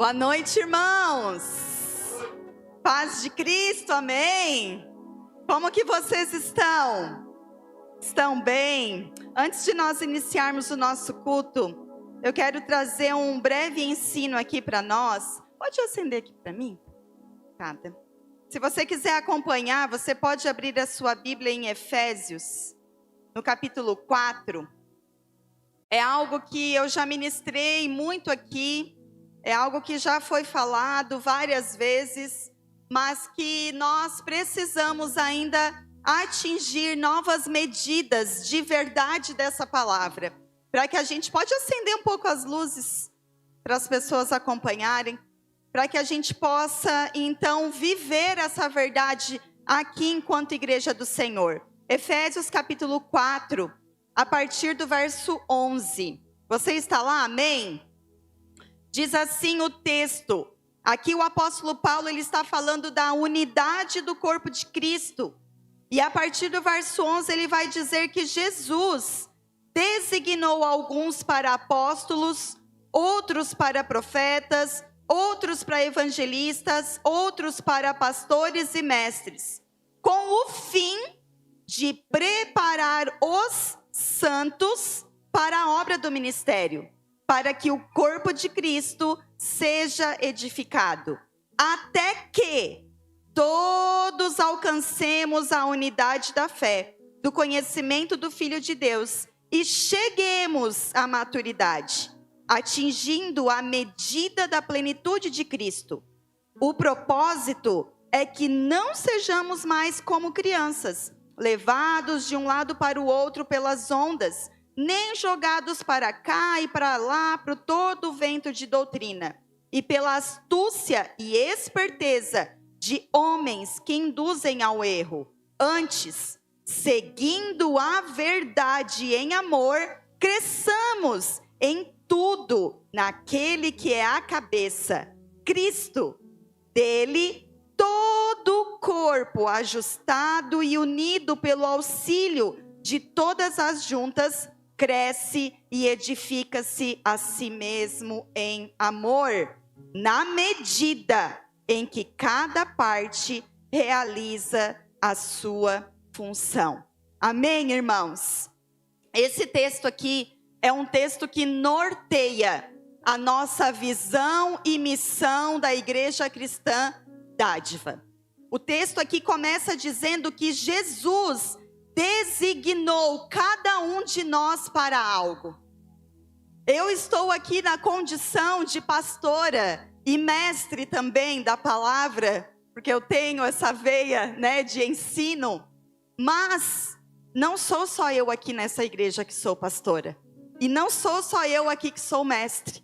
Boa noite, irmãos. Paz de Cristo, amém. Como que vocês estão? Estão bem? Antes de nós iniciarmos o nosso culto, eu quero trazer um breve ensino aqui para nós. Pode acender aqui para mim? Cada. Se você quiser acompanhar, você pode abrir a sua Bíblia em Efésios, no capítulo 4. É algo que eu já ministrei muito aqui. É algo que já foi falado várias vezes, mas que nós precisamos ainda atingir novas medidas de verdade dessa palavra, para que a gente pode acender um pouco as luzes para as pessoas acompanharem, para que a gente possa então viver essa verdade aqui enquanto igreja do Senhor. Efésios capítulo 4, a partir do verso 11. Você está lá? Amém? Diz assim o texto. Aqui o apóstolo Paulo ele está falando da unidade do corpo de Cristo. E a partir do verso 11 ele vai dizer que Jesus designou alguns para apóstolos, outros para profetas, outros para evangelistas, outros para pastores e mestres, com o fim de preparar os santos para a obra do ministério, para que o corpo de Cristo seja edificado, até que todos alcancemos a unidade da fé, do conhecimento do Filho de Deus, e cheguemos à maturidade, atingindo a medida da plenitude de Cristo. O propósito é que não sejamos mais como crianças, levados de um lado para o outro pelas ondas, nem jogados para cá e para lá por todo o vento de doutrina, e pela astúcia e esperteza de homens que induzem ao erro. Antes, seguindo a verdade em amor, cresçamos em tudo naquele que é a cabeça, Cristo. Dele, todo o corpo ajustado e unido pelo auxílio de todas as juntas, cresce e edifica-se a si mesmo em amor, na medida em que cada parte realiza a sua função. Amém, irmãos? Esse texto aqui é um texto que norteia a nossa visão e missão da Igreja Cristã Dádiva. O texto aqui começa dizendo que Jesus designou cada um de nós para algo. Eu estou aqui na condição de pastora e mestre também da palavra, porque eu tenho essa veia, de ensino, mas não sou só eu aqui nessa igreja que sou pastora, e não sou só eu aqui que sou mestre.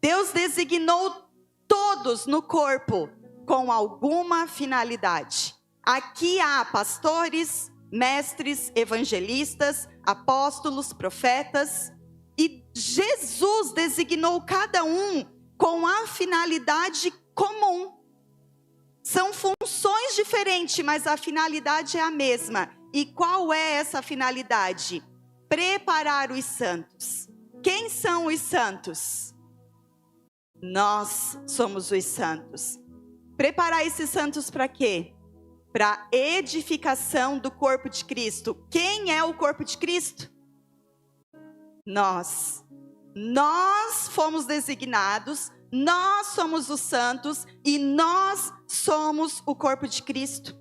Deus designou todos no corpo com alguma finalidade. Aqui há pastores, mestres, evangelistas, apóstolos, profetas, e Jesus designou cada um com a finalidade comum. São funções diferentes, mas a finalidade é a mesma. E qual é essa finalidade? Preparar os santos. Quem são os santos? Nós somos os santos. Preparar esses santos para quê? Para edificação do corpo de Cristo. Quem é o corpo de Cristo? Nós fomos designados, nós somos os santos e nós somos o corpo de Cristo.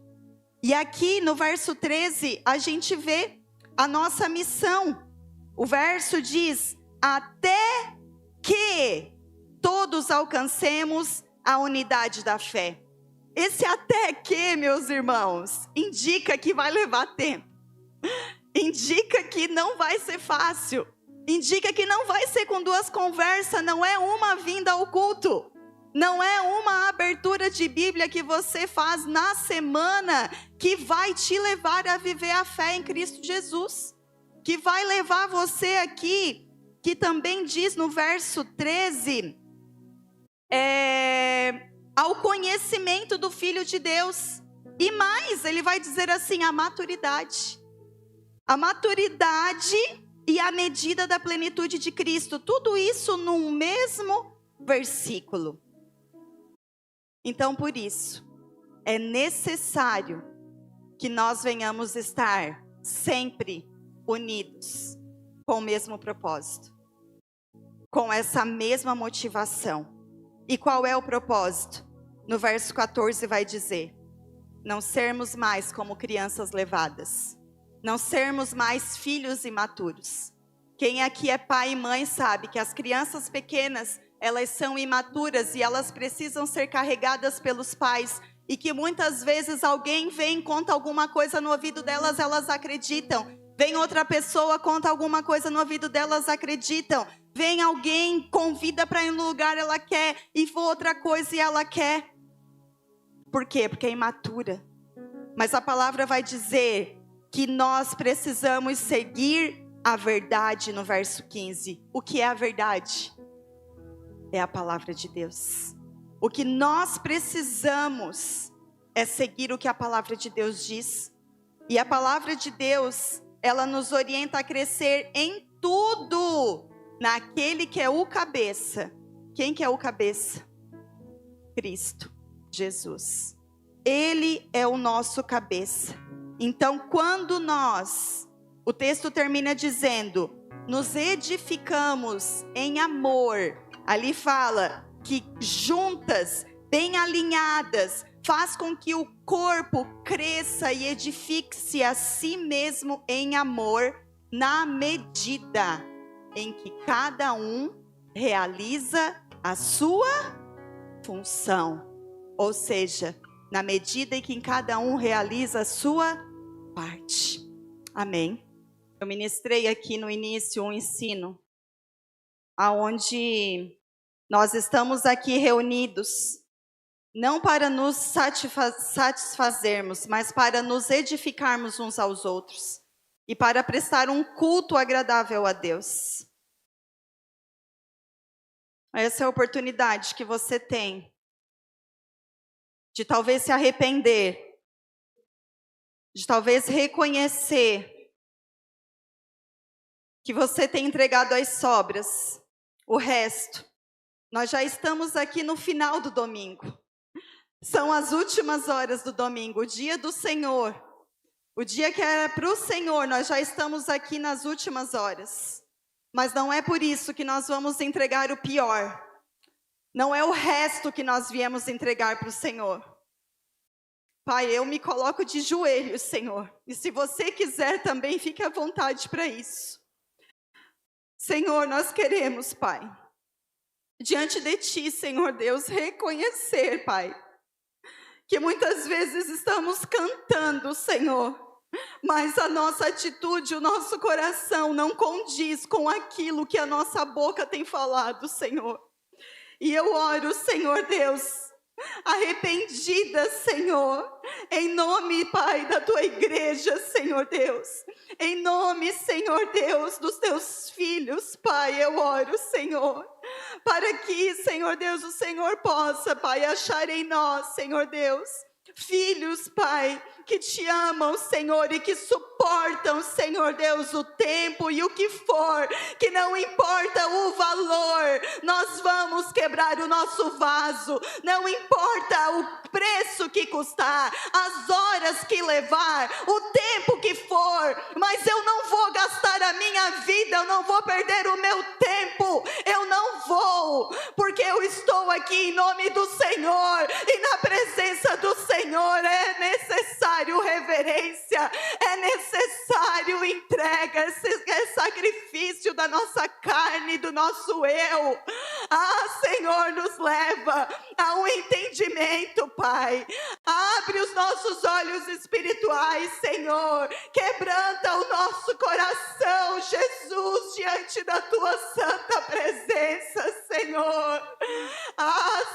E aqui no verso 13 a gente vê a nossa missão. O verso diz: até que todos alcancemos a unidade da fé. Esse até que, meus irmãos, indica que vai levar tempo. Indica que não vai ser fácil. Indica que não vai ser com duas conversas, não é uma vinda ao culto. Não é uma abertura de Bíblia que você faz na semana que vai te levar a viver a fé em Cristo Jesus. Que vai levar você aqui, que também diz no verso 13, ao conhecimento do Filho de Deus. E mais, ele vai dizer assim, a maturidade. A maturidade e a medida da plenitude de Cristo. Tudo isso num mesmo versículo. Então, por isso, é necessário que nós venhamos estar sempre unidos com o mesmo propósito, com essa mesma motivação. E qual é o propósito? No verso 14 vai dizer: não sermos mais como crianças levadas, não sermos mais filhos imaturos. Quem aqui é pai e mãe sabe que as crianças pequenas, elas são imaturas e elas precisam ser carregadas pelos pais, e que muitas vezes alguém vem, conta alguma coisa no ouvido delas, elas acreditam. Vem outra pessoa, conta alguma coisa no ouvido delas, acreditam. Vem alguém, convida para ir no lugar, ela quer, e for outra coisa e ela quer. Por quê? Porque é imatura. Mas a palavra vai dizer que nós precisamos seguir a verdade no verso 15. O que é a verdade? É a palavra de Deus. O que nós precisamos é seguir o que a palavra de Deus diz. E a palavra de Deus, ela nos orienta a crescer em tudo, naquele que é o cabeça. Quem que é o cabeça? Cristo Jesus. Ele é o nosso cabeça. Então, quando nós, o texto termina dizendo, nos edificamos em amor, ali fala que juntas, bem alinhadas, faz com que o corpo cresça e edifique-se a si mesmo em amor, na medida em que cada um realiza a sua função. Ou seja, na medida em que cada um realiza a sua parte. Amém. Eu ministrei aqui no início um ensino, aonde nós estamos aqui reunidos, não para nos satisfazermos, mas para nos edificarmos uns aos outros, e para prestar um culto agradável a Deus. Essa é a oportunidade que você tem, de talvez se arrepender, de talvez reconhecer que você tem entregado as sobras, o resto. Nós já estamos aqui no final do domingo. São as últimas horas do domingo, o dia do Senhor. O dia que era para o Senhor, nós já estamos aqui nas últimas horas. Mas não é por isso que nós vamos entregar o pior. Não é o resto que nós viemos entregar para o Senhor. Pai, eu me coloco de joelhos, Senhor. E se você quiser também, fique à vontade para isso. Senhor, nós queremos, Pai, diante de Ti, Senhor Deus, reconhecer, Pai, que muitas vezes estamos cantando, Senhor, mas a nossa atitude, o nosso coração não condiz com aquilo que a nossa boca tem falado, Senhor. E eu oro, Senhor Deus, arrependida, Senhor, em nome, Pai, da Tua igreja, Senhor Deus, em nome, Senhor Deus, dos Teus filhos, Pai, eu oro, Senhor, para que, Senhor Deus, o Senhor possa, Pai, achar em nós, Senhor Deus, filhos, Pai, que Te amam, Senhor, e que suportam, Senhor Deus, o tempo e o que for, que não importa o valor, nós vamos quebrar o nosso vaso, não importa o preço que custar, as horas que levar, o tempo que for, mas eu não vou gastar a minha vida, eu não vou perder o meu tempo, eu não vou, porque eu estou aqui em nome do Senhor, e na presença do Senhor é necessário reverência, é necessário entrega, é sacrifício da nossa carne, do nosso eu. Senhor, nos leva a um entendimento, Pai. Abre os nossos olhos espirituais, Senhor. Quebranta o nosso coração, Jesus, diante da Tua santa presença, Senhor.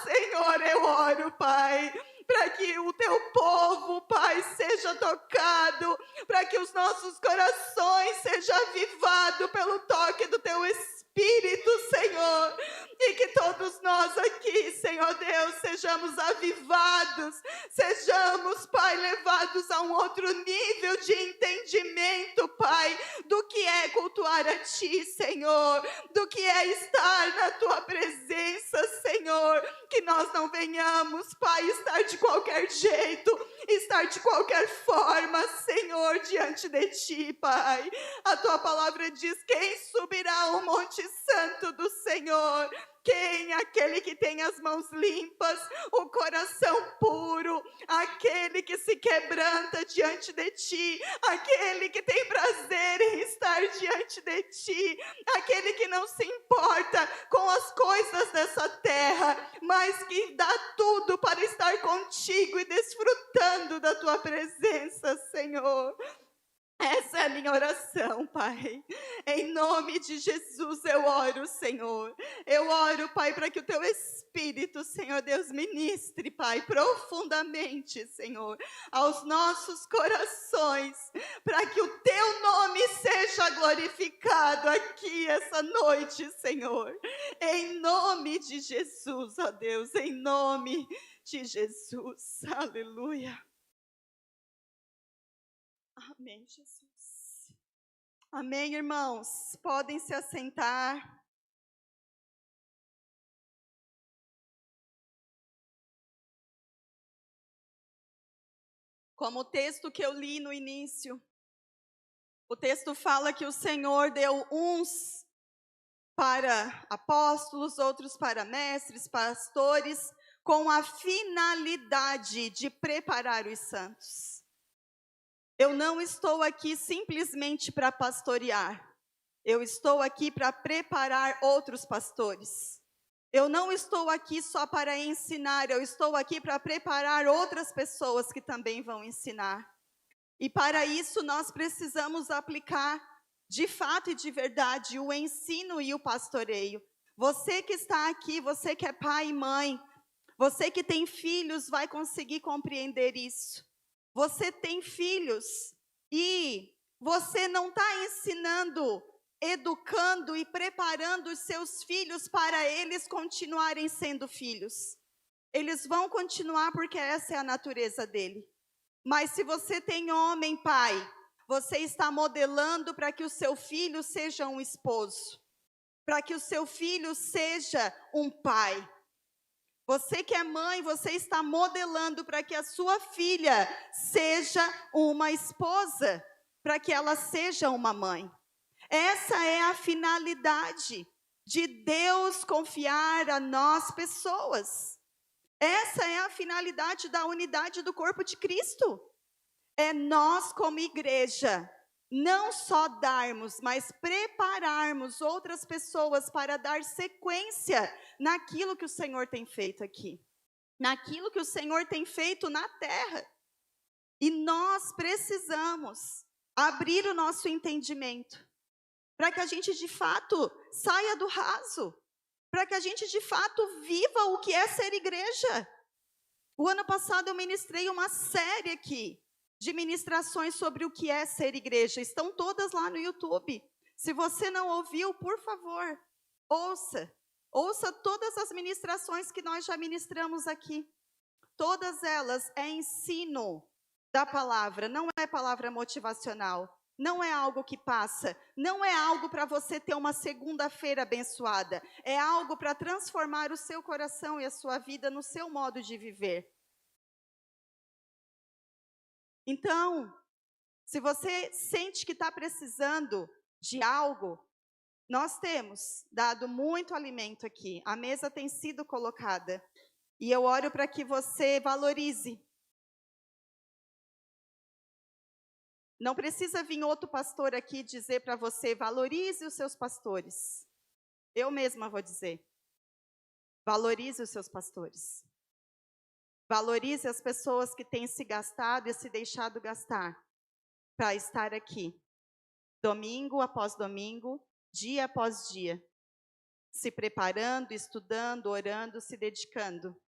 Senhor, eu oro, Pai, para que o Teu povo, Pai, seja tocado, para que os nossos corações sejam avivados pelo toque do Teu Espírito, Senhor, e que todos nós aqui, Senhor Deus, sejamos avivados, sejamos, Pai, levados a um outro nível de entendimento, Pai, do que é cultuar a Ti, Senhor, do que é estar na Tua presença, Senhor, que nós não venhamos, Pai, estar de qualquer jeito, estar de qualquer forma, Senhor, diante de Ti, Pai. A Tua palavra diz: quem subirá ao monte santo do Senhor? Quem? Aquele que tem as mãos limpas, o coração puro, aquele que se quebranta diante de Ti, aquele que tem prazer em estar diante de Ti, aquele que não se importa com as coisas dessa terra, mas que dá tudo para estar contigo e desfrutando da Tua presença, Senhor. Essa é a minha oração, Pai. Em nome de Jesus eu oro, Senhor. Eu oro, Pai, para que o Teu Espírito, Senhor Deus, ministre, Pai, profundamente, Senhor, aos nossos corações, para que o Teu nome seja glorificado aqui essa noite, Senhor. Em nome de Jesus, ó Deus, em nome de Jesus. Aleluia. Amém, Jesus. Amém, irmãos. Podem se assentar. Como o texto que eu li no início, o texto fala que o Senhor deu uns para apóstolos, outros para mestres, pastores, com a finalidade de preparar os santos. Eu não estou aqui simplesmente para pastorear. Eu estou aqui para preparar outros pastores. Eu não estou aqui só para ensinar, eu estou aqui para preparar outras pessoas que também vão ensinar. E para isso nós precisamos aplicar, de fato e de verdade, o ensino e o pastoreio. Você que está aqui, você que é pai e mãe, você que tem filhos, vai conseguir compreender isso. Você tem filhos e você não está ensinando, educando e preparando os seus filhos para eles continuarem sendo filhos. Eles vão continuar porque essa é a natureza dele. Mas se você tem homem, pai, você está modelando para que o seu filho seja um esposo, para que o seu filho seja um pai. Você que é mãe, você está modelando para que a sua filha seja uma esposa, para que ela seja uma mãe. Essa é a finalidade de Deus confiar a nós pessoas. Essa é a finalidade da unidade do corpo de Cristo. É nós como igreja, não só darmos, mas prepararmos outras pessoas para dar sequência naquilo que o Senhor tem feito aqui. Naquilo que o Senhor tem feito na terra. E nós precisamos abrir o nosso entendimento, para que a gente de fato saia do raso, para que a gente de fato viva o que é ser igreja. O ano passado eu ministrei uma série aqui, de ministrações sobre o que é ser igreja. Estão todas lá no YouTube. Se você não ouviu, por favor, ouça. Ouça todas as ministrações que nós já ministramos aqui. Todas elas é ensino da palavra, não é palavra motivacional. Não é algo que passa, não é algo para você ter uma segunda-feira abençoada. É algo para transformar o seu coração e a sua vida no seu modo de viver. Então, se você sente que está precisando de algo, nós temos dado muito alimento aqui. A mesa tem sido colocada. E eu oro para que você valorize. Não precisa vir outro pastor aqui dizer para você, valorize os seus pastores. Eu mesma vou dizer. Valorize os seus pastores. Valorize as pessoas que têm se gastado e se deixado gastar para estar aqui, domingo após domingo, dia após dia, se preparando, estudando, orando, se dedicando,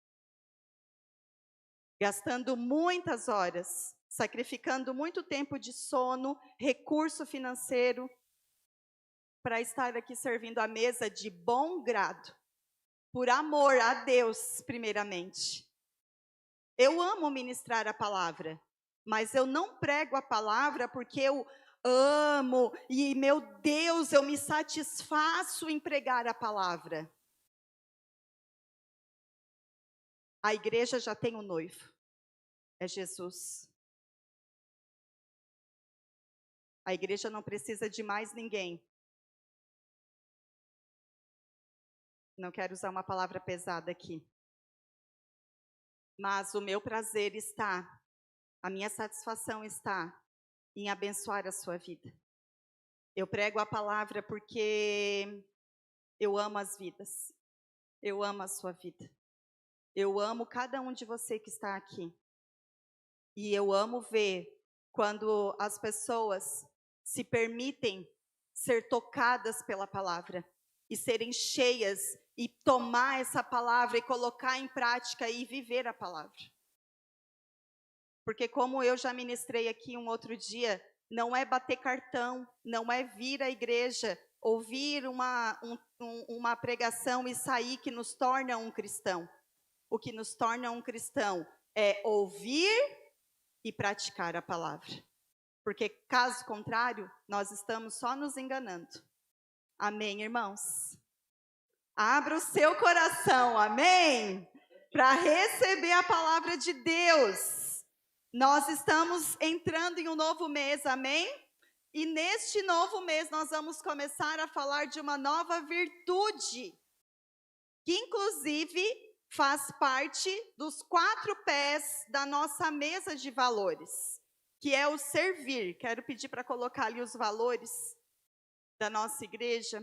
gastando muitas horas, sacrificando muito tempo de sono, recurso financeiro, para estar aqui servindo a mesa de bom grado, por amor a Deus, primeiramente. Eu amo ministrar a palavra, mas eu não prego a palavra porque eu amo e, meu Deus, eu me satisfaço em pregar a palavra. A igreja já tem um noivo, é Jesus. A igreja não precisa de mais ninguém. Não quero usar uma palavra pesada aqui. Mas o meu prazer está, a minha satisfação está em abençoar a sua vida. Eu prego a palavra porque eu amo as vidas. Eu amo a sua vida. Eu amo cada um de você que está aqui. E eu amo ver quando as pessoas se permitem ser tocadas pela palavra e serem cheias e tomar essa palavra e colocar em prática e viver a palavra. Porque como eu já ministrei aqui um outro dia, não é bater cartão, não é vir à igreja, ouvir uma pregação e sair que nos torna um cristão. O que nos torna um cristão é ouvir e praticar a palavra. Porque caso contrário, nós estamos só nos enganando. Amém, irmãos? Abra o seu coração, amém? Para receber a palavra de Deus. Nós estamos entrando em um novo mês, amém? E neste novo mês nós vamos começar a falar de uma nova virtude, que inclusive faz parte dos 4 pés da nossa mesa de valores, que é o servir. Quero pedir para colocar ali os valores da nossa igreja.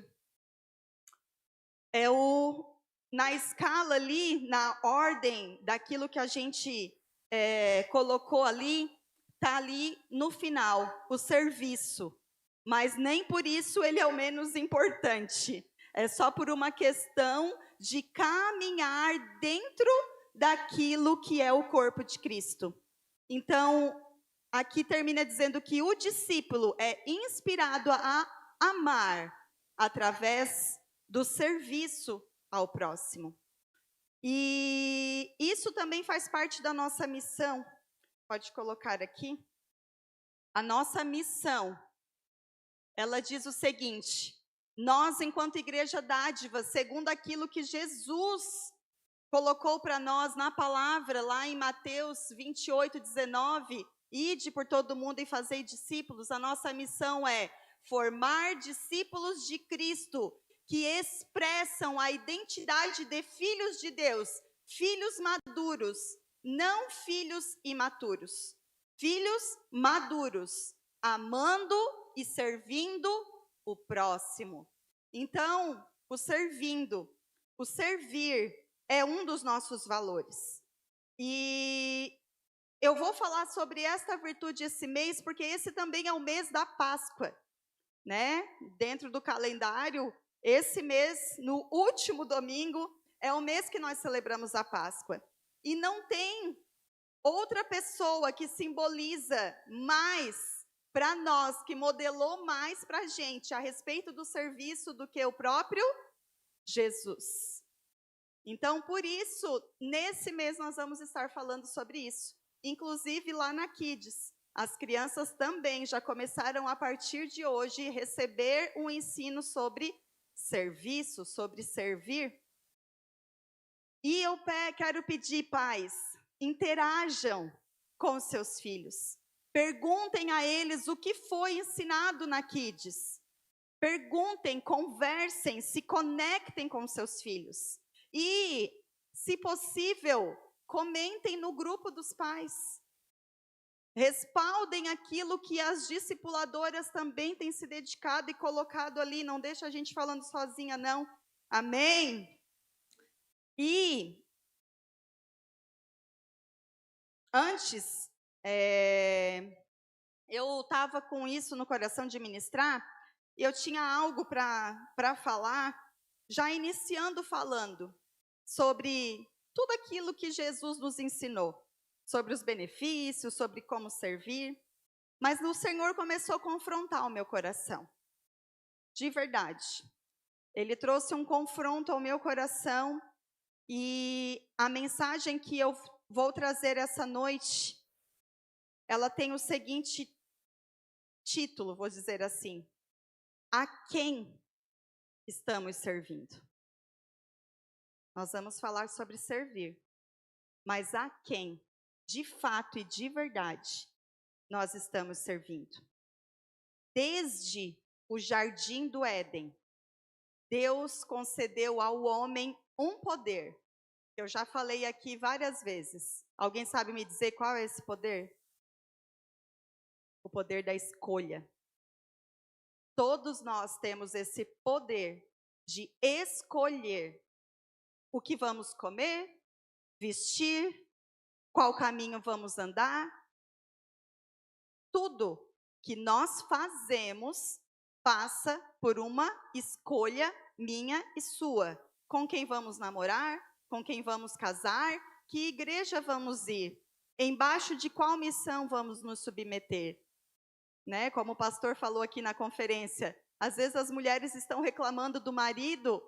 Na escala ali, na ordem daquilo que a gente colocou ali, está ali no final, o serviço. Mas nem por isso ele é o menos importante. É só por uma questão de caminhar dentro daquilo que é o corpo de Cristo. Então, aqui termina dizendo que o discípulo é inspirado a amar através do serviço ao próximo. E isso também faz parte da nossa missão. Pode colocar aqui. A nossa missão, ela diz o seguinte: nós, enquanto igreja dádiva, segundo aquilo que Jesus colocou para nós na palavra, lá em Mateus 28:19, ide por todo mundo e fazei discípulos, a nossa missão é formar discípulos de Cristo, que expressam a identidade de filhos de Deus, filhos maduros, não filhos imaturos, filhos maduros, amando e servindo o próximo. Então, o servir é um dos nossos valores. E eu vou falar sobre esta virtude esse mês, porque esse também é o mês da Páscoa, né? Dentro do calendário, esse mês, no último domingo, é o mês que nós celebramos a Páscoa. E não tem outra pessoa que simboliza mais para nós, que modelou mais para a gente a respeito do serviço do que o próprio Jesus. Então, por isso, nesse mês nós vamos estar falando sobre isso. Inclusive lá na Kids, as crianças também já começaram a partir de hoje receber um ensino sobre serviço, sobre servir. E eu quero pedir, pais, interajam com seus filhos. Perguntem a eles o que foi ensinado na Kids. Perguntem, conversem, se conectem com seus filhos. E, se possível, comentem no grupo dos pais. Respaldem aquilo que as discipuladoras também têm se dedicado e colocado ali. Não deixa a gente falando sozinha, não. Amém? E antes, eu estava com isso no coração de ministrar, e eu tinha algo para falar, já iniciando falando sobre tudo aquilo que Jesus nos ensinou, sobre os benefícios, sobre como servir, mas o Senhor começou a confrontar o meu coração, de verdade. Ele trouxe um confronto ao meu coração, E a mensagem que eu vou trazer essa noite, ela tem o seguinte título, vou dizer assim: a quem estamos servindo? Nós vamos falar sobre servir, mas a quem, de fato e de verdade, nós estamos servindo? Desde o jardim do Éden, Deus concedeu ao homem um poder. Eu já falei aqui várias vezes. Alguém sabe me dizer qual é esse poder? O poder da escolha. Todos nós temos esse poder de escolher o que vamos comer, vestir, qual caminho vamos andar. Tudo que nós fazemos passa por uma escolha minha e sua. Com quem vamos namorar? Com quem vamos casar? Que igreja vamos ir? Embaixo de qual missão vamos nos submeter? Né? Como o pastor falou aqui na conferência, às vezes as mulheres estão reclamando do marido,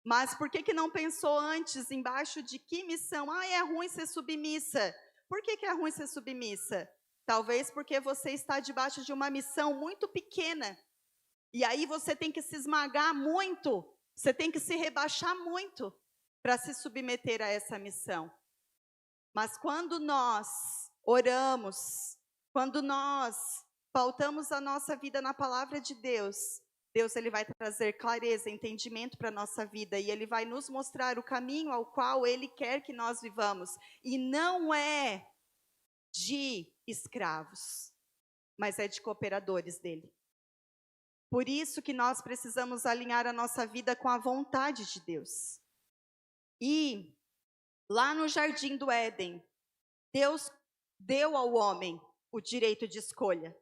mas por que não pensou antes embaixo de que missão? Ah, é ruim ser submissa. Por que é ruim ser submissa? Talvez porque você está debaixo de uma missão muito pequena. E aí você tem que se esmagar muito, você tem que se rebaixar muito para se submeter a essa missão. Mas quando nós oramos, quando nós pautamos a nossa vida na palavra de Deus, Deus ele vai trazer clareza, entendimento para a nossa vida e Ele vai nos mostrar o caminho ao qual Ele quer que nós vivamos. E não é de escravos, mas é de cooperadores dEle. Por isso que nós precisamos alinhar a nossa vida com a vontade de Deus. E lá no jardim do Éden, Deus deu ao homem o direito de escolha.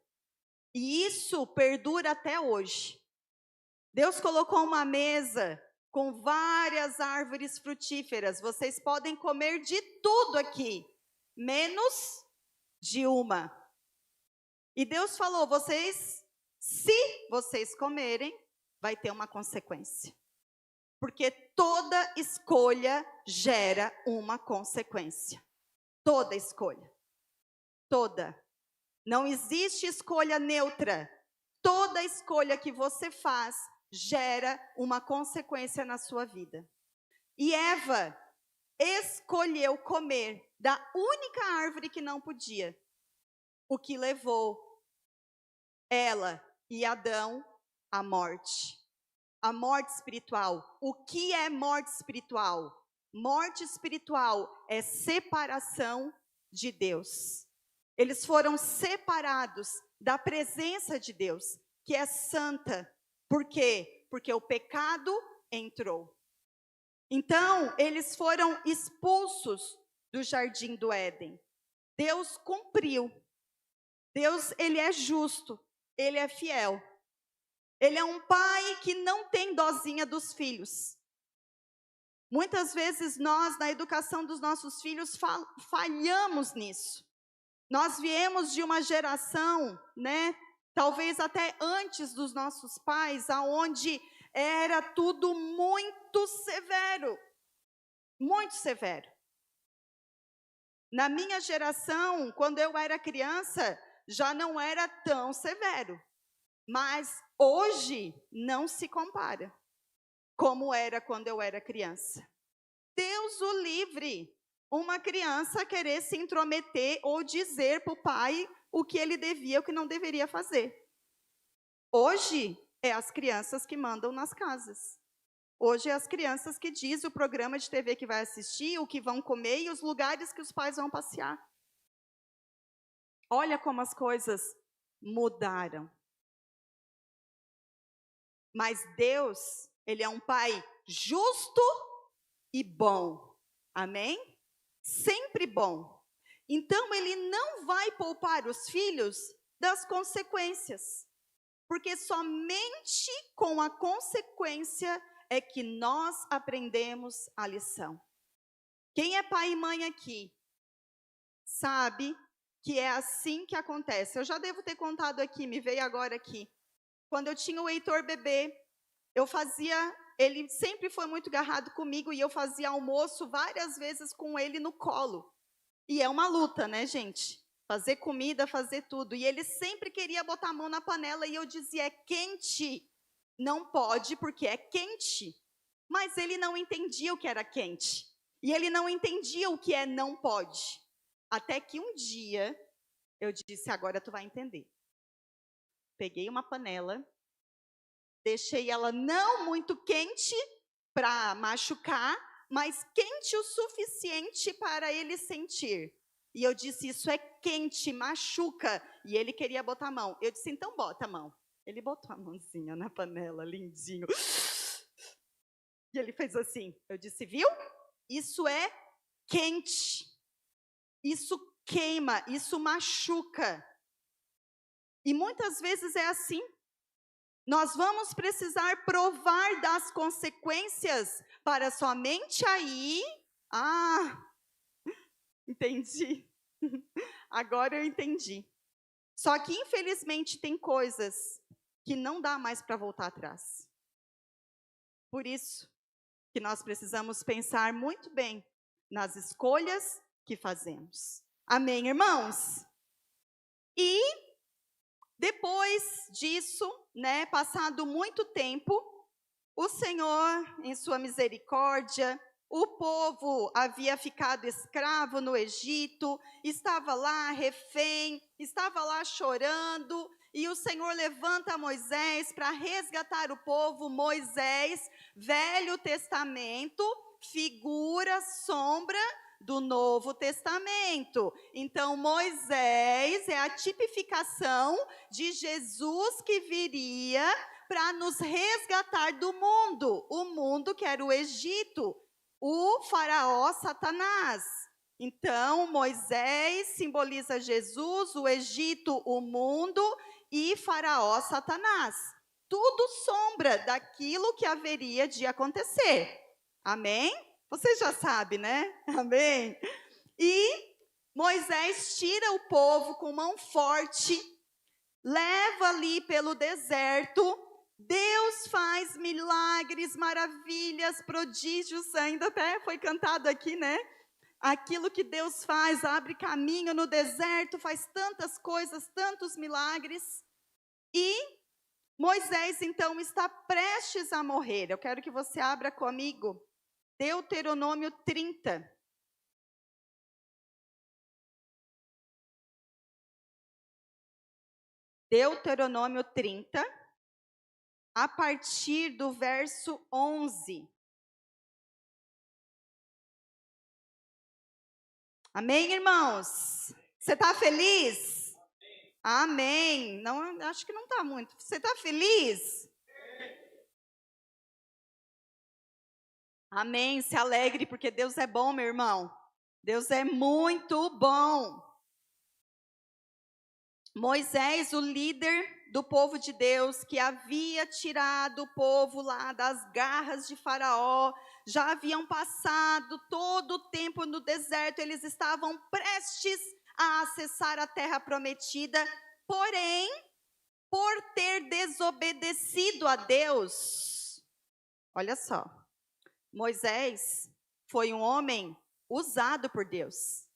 E isso perdura até hoje. Deus colocou uma mesa com várias árvores frutíferas. Vocês podem comer de tudo aqui, menos de uma. E Deus falou, se vocês comerem, vai ter uma consequência. Porque toda escolha gera uma consequência. Toda escolha. Toda. Não existe escolha neutra. Toda escolha que você faz gera uma consequência na sua vida. E Eva escolheu comer da única árvore que não podia, o que levou ela e Adão à morte. A morte espiritual. O que é morte espiritual? Morte espiritual é separação de Deus. Eles foram separados da presença de Deus, que é santa. Por quê? Porque o pecado entrou. Então, eles foram expulsos do jardim do Éden. Deus cumpriu. Deus, ele é justo, ele é fiel. Ele é um pai que não tem dozinha dos filhos. Muitas vezes nós, na educação dos nossos filhos, falhamos nisso. Nós viemos de uma geração, né, talvez até antes dos nossos pais, aonde era tudo muito severo. Muito severo. Na minha geração, quando eu era criança, já não era tão severo. Mas hoje não se compara como era quando eu era criança. Deus o livre, uma criança querer se intrometer ou dizer para o pai o que ele devia ou o que não deveria fazer. Hoje é as crianças que mandam nas casas. Hoje é as crianças que dizem o programa de TV que vai assistir, o que vão comer e os lugares que os pais vão passear. Olha como as coisas mudaram. Mas Deus, ele é um pai justo e bom. Amém? Sempre bom. Então, ele não vai poupar os filhos das consequências. Porque somente com a consequência é que nós aprendemos a lição. Quem é pai e mãe aqui sabe que é assim que acontece. Eu já devo ter contado aqui, me veio agora aqui. Quando eu tinha o Heitor bebê, eu fazia ele sempre foi muito agarrado comigo e eu fazia almoço várias vezes com ele no colo. E é uma luta, né, gente? Fazer comida, fazer tudo. E ele sempre queria botar a mão na panela e eu dizia, é quente. Não pode porque é quente. Mas ele não entendia o que era quente. E ele não entendia o que é não pode. Até que um dia eu disse, agora tu vai entender. Peguei uma panela, deixei ela não muito quente para machucar, mas quente o suficiente para ele sentir. E eu disse, isso é quente, machuca. E ele queria botar a mão. Eu disse, então bota a mão. Ele botou a mãozinha na panela, lindinho. E ele fez assim. Eu disse, viu? Isso é quente. Isso queima, isso machuca. E muitas vezes é assim. Nós vamos precisar provar das consequências para somente aí... entendi. Agora eu entendi. Só que, infelizmente, tem coisas que não dá mais para voltar atrás. Por isso que nós precisamos pensar muito bem nas escolhas que fazemos. Amém, irmãos? E depois disso, né, passado muito tempo, o Senhor, em sua misericórdia, o povo havia ficado escravo no Egito, estava lá refém, estava lá chorando, e o Senhor levanta Moisés para resgatar o povo. Moisés, Velho Testamento, figura, sombra do Novo Testamento. Então, Moisés é a tipificação de Jesus que viria para nos resgatar do mundo. O mundo que era o Egito, o faraó Satanás. Então, Moisés simboliza Jesus, o Egito, o mundo e faraó Satanás. Tudo sombra daquilo que haveria de acontecer. Amém? Você já sabe, né? Amém? E Moisés tira o povo com mão forte, leva ali pelo deserto. Deus faz milagres, maravilhas, prodígios, ainda até foi cantado aqui, né? Aquilo que Deus faz, abre caminho no deserto, faz tantas coisas, tantos milagres. E Moisés, então, está prestes a morrer. Eu quero que você abra comigo Deuteronômio 30. Deuteronômio 30, a partir do verso 11. Amém, irmãos? Você está feliz? Amém. Não, acho que não está muito. Você está feliz? Amém. Se alegre, porque Deus é bom, meu irmão. Deus é muito bom. Moisés, o líder do povo de Deus, que havia tirado o povo lá das garras de Faraó, já haviam passado todo o tempo no deserto, eles estavam prestes a acessar a terra prometida, porém, por ter desobedecido a Deus, olha só, Moisés foi um homem usado por Deus.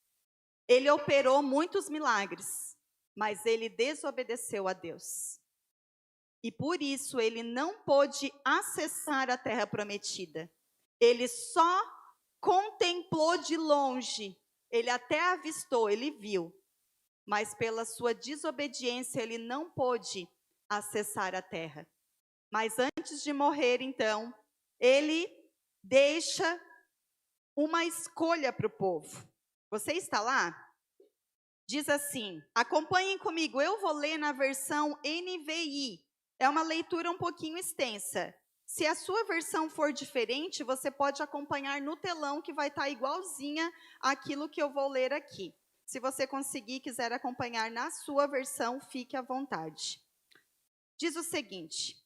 Ele operou muitos milagres, mas ele desobedeceu a Deus. E por isso ele não pôde acessar a terra prometida. Ele só contemplou de longe. Ele até avistou, ele viu. Mas pela sua desobediência ele não pôde acessar a terra. Mas antes de morrer, então, ele deixa uma escolha para o povo. Você está lá? Diz assim, acompanhem comigo, eu vou ler na versão NVI. É uma leitura um pouquinho extensa. Se a sua versão for diferente, você pode acompanhar no telão, que vai estar igualzinha àquilo que eu vou ler aqui. Se você conseguir, quiser acompanhar na sua versão, fique à vontade. Diz o seguinte,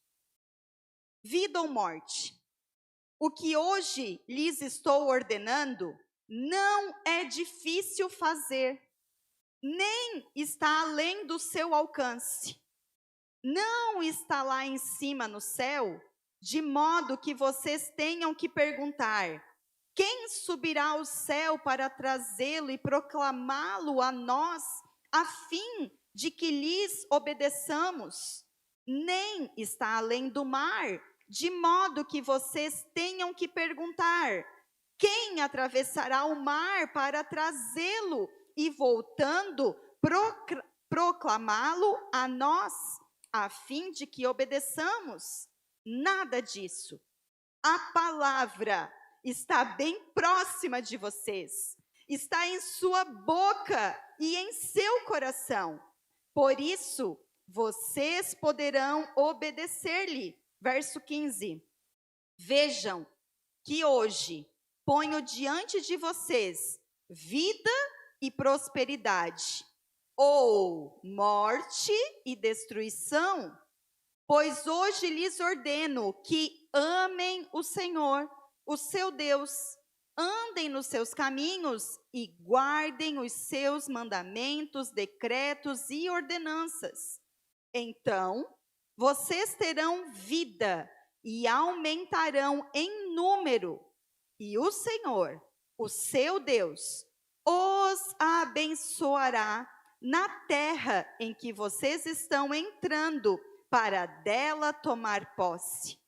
vida ou morte, o que hoje lhes estou ordenando não é difícil fazer, nem está além do seu alcance. Não está lá em cima no céu de modo que vocês tenham que perguntar: quem subirá ao céu para trazê-lo e proclamá-lo a nós, a fim de que lhes obedeçamos? Nem está além do mar, de modo que vocês tenham que perguntar: quem atravessará o mar para trazê-lo e, voltando, proclamá-lo a nós, a fim de que obedeçamos? Nada disso. A palavra está bem próxima de vocês, está em sua boca e em seu coração. Por isso, vocês poderão obedecer-lhe. Verso 15. Vejam que hoje ponho diante de vocês vida e prosperidade, ou morte e destruição. Pois hoje lhes ordeno que amem o Senhor, o seu Deus, andem nos seus caminhos e guardem os seus mandamentos, decretos e ordenanças. Então, vocês terão vida e aumentarão em número, e o Senhor, o seu Deus, os abençoará na terra em que vocês estão entrando, para dela tomar posse.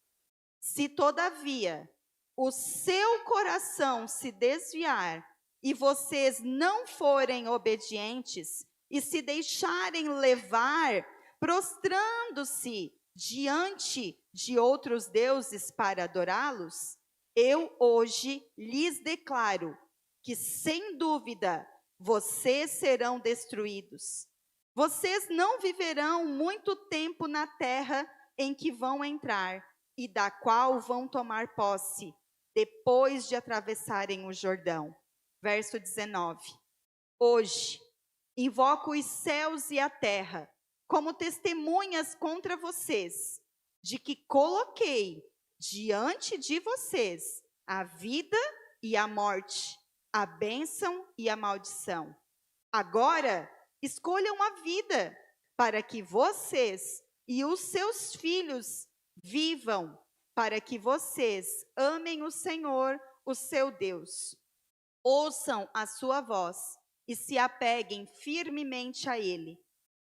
Se, todavia, o seu coração se desviar e vocês não forem obedientes e se deixarem levar, prostrando-se diante de outros deuses para adorá-los, eu hoje lhes declaro que, sem dúvida, vocês serão destruídos. Vocês não viverão muito tempo na terra em que vão entrar e da qual vão tomar posse, depois de atravessarem o Jordão. Verso 19. Hoje, invoco os céus e a terra como testemunhas contra vocês, de que coloquei diante de vocês a vida e a morte, a bênção e a maldição. Agora, escolham a vida, para que vocês e os seus filhos vivam, para que vocês amem o Senhor, o seu Deus. Ouçam a sua voz e se apeguem firmemente a Ele,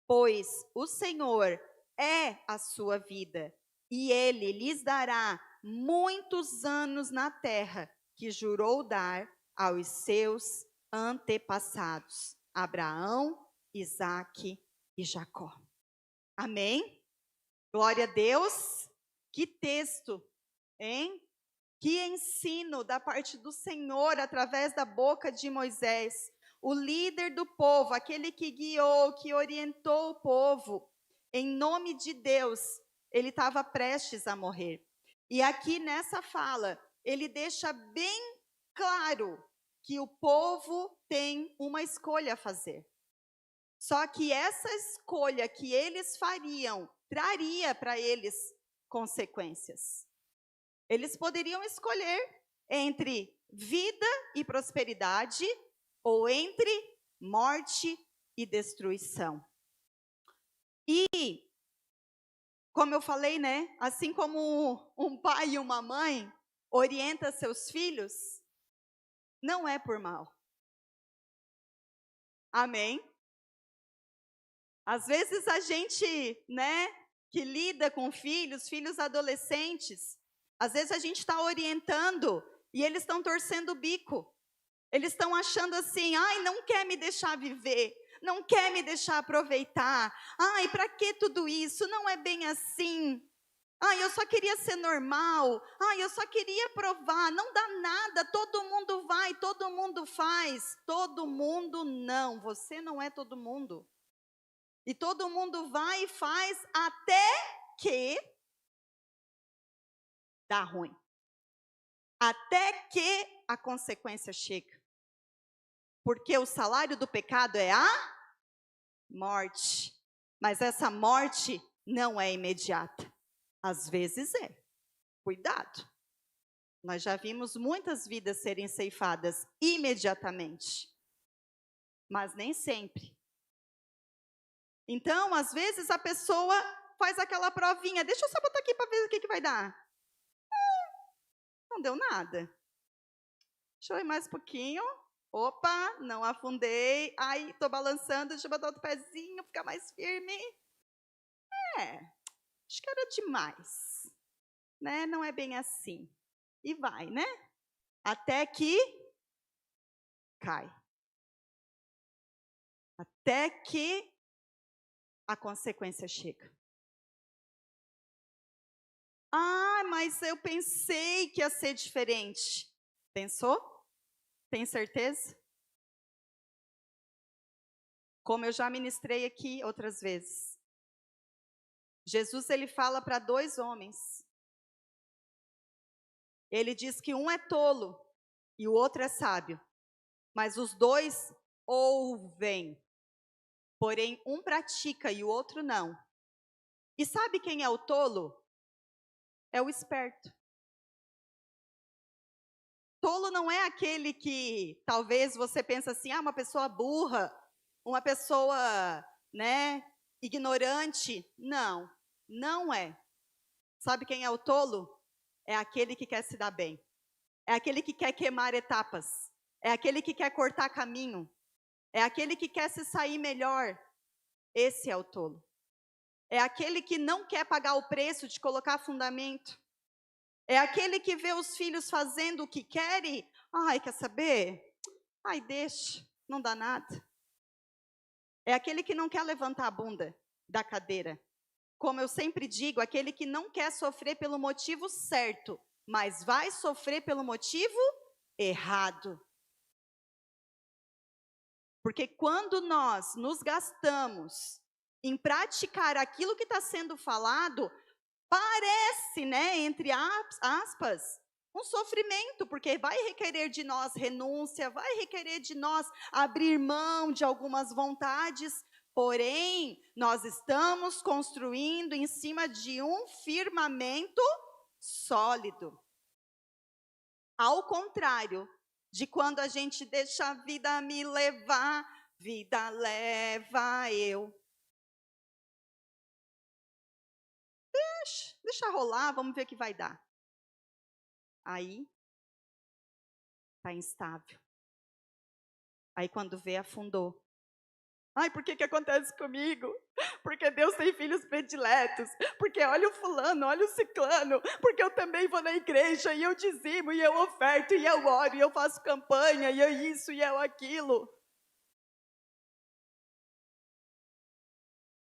pois o Senhor é a sua vida, e Ele lhes dará muitos anos na terra que jurou dar aos seus antepassados, Abraão, Isaque e Jacó. Amém? Glória a Deus. Que texto, hein? Que ensino da parte do Senhor através da boca de Moisés, o líder do povo, aquele que guiou, que orientou o povo. Em nome de Deus, ele estava prestes a morrer. E aqui nessa fala, ele deixa bem claro que o povo tem uma escolha a fazer. Só que essa escolha que eles fariam traria para eles consequências. Eles poderiam escolher entre vida e prosperidade ou entre morte e destruição. E, como eu falei, né? Assim como um pai e uma mãe orientam seus filhos, não é por mal. Amém? Às vezes a gente, né, que lida com filhos adolescentes, às vezes a gente está orientando e eles estão torcendo o bico. Eles estão achando assim, ai, não quer me deixar viver, não quer me deixar aproveitar. Ai, para que tudo isso? Não é bem assim. Ai, eu só queria ser normal. Ai, eu só queria provar. Não dá nada, todo mundo vai, todo mundo faz. Todo mundo não, você não é todo mundo. E todo mundo vai e faz até que dá ruim. Até que a consequência chega. Porque o salário do pecado é a morte. Mas essa morte não é imediata. Às vezes é. Cuidado. Nós já vimos muitas vidas serem ceifadas imediatamente. Mas nem sempre. Então, às vezes, a pessoa faz aquela provinha. Deixa eu só botar aqui para ver o que vai dar. Não deu nada. Deixa eu ir mais um pouquinho. Opa, não afundei. Ai, tô balançando, deixa eu botar outro pezinho, ficar mais firme. Acho que era demais, né? Não é bem assim. E vai, né? Até que cai. Até que a consequência chega. Ah, mas eu pensei que ia ser diferente. Pensou? Tem certeza? Como eu já ministrei aqui outras vezes. Jesus, ele fala para 2 homens. Ele diz que um é tolo e o outro é sábio. Mas os 2 ouvem. Porém, um pratica e o outro não. E sabe quem é o tolo? É o esperto. Tolo não é aquele que talvez você pensa assim, uma pessoa burra, uma pessoa, né, ignorante. Não, não é. Sabe quem é o tolo? É aquele que quer se dar bem. É aquele que quer queimar etapas. É aquele que quer cortar caminho. É aquele que quer se sair melhor. Esse é o tolo. É aquele que não quer pagar o preço de colocar fundamento. É aquele que vê os filhos fazendo o que querem. Ai, quer saber? Ai, deixa, não dá nada. É aquele que não quer levantar a bunda da cadeira. Como eu sempre digo, aquele que não quer sofrer pelo motivo certo, mas vai sofrer pelo motivo errado. Porque quando nós nos gastamos em praticar aquilo que está sendo falado, parece, né, entre aspas, um sofrimento, porque vai requerer de nós renúncia, vai requerer de nós abrir mão de algumas vontades, porém, nós estamos construindo em cima de um firmamento sólido. Ao contrário de quando a gente deixa a vida me levar, vida leva eu. Deixa rolar, vamos ver o que vai dar. Aí, está instável. Aí quando vê, afundou. Ai, por que acontece comigo? Porque Deus tem filhos prediletos. Porque olha o fulano, olha o ciclano. Porque eu também vou na igreja e eu dizimo, e eu oferto, e eu oro, e eu faço campanha, e eu isso, e eu aquilo.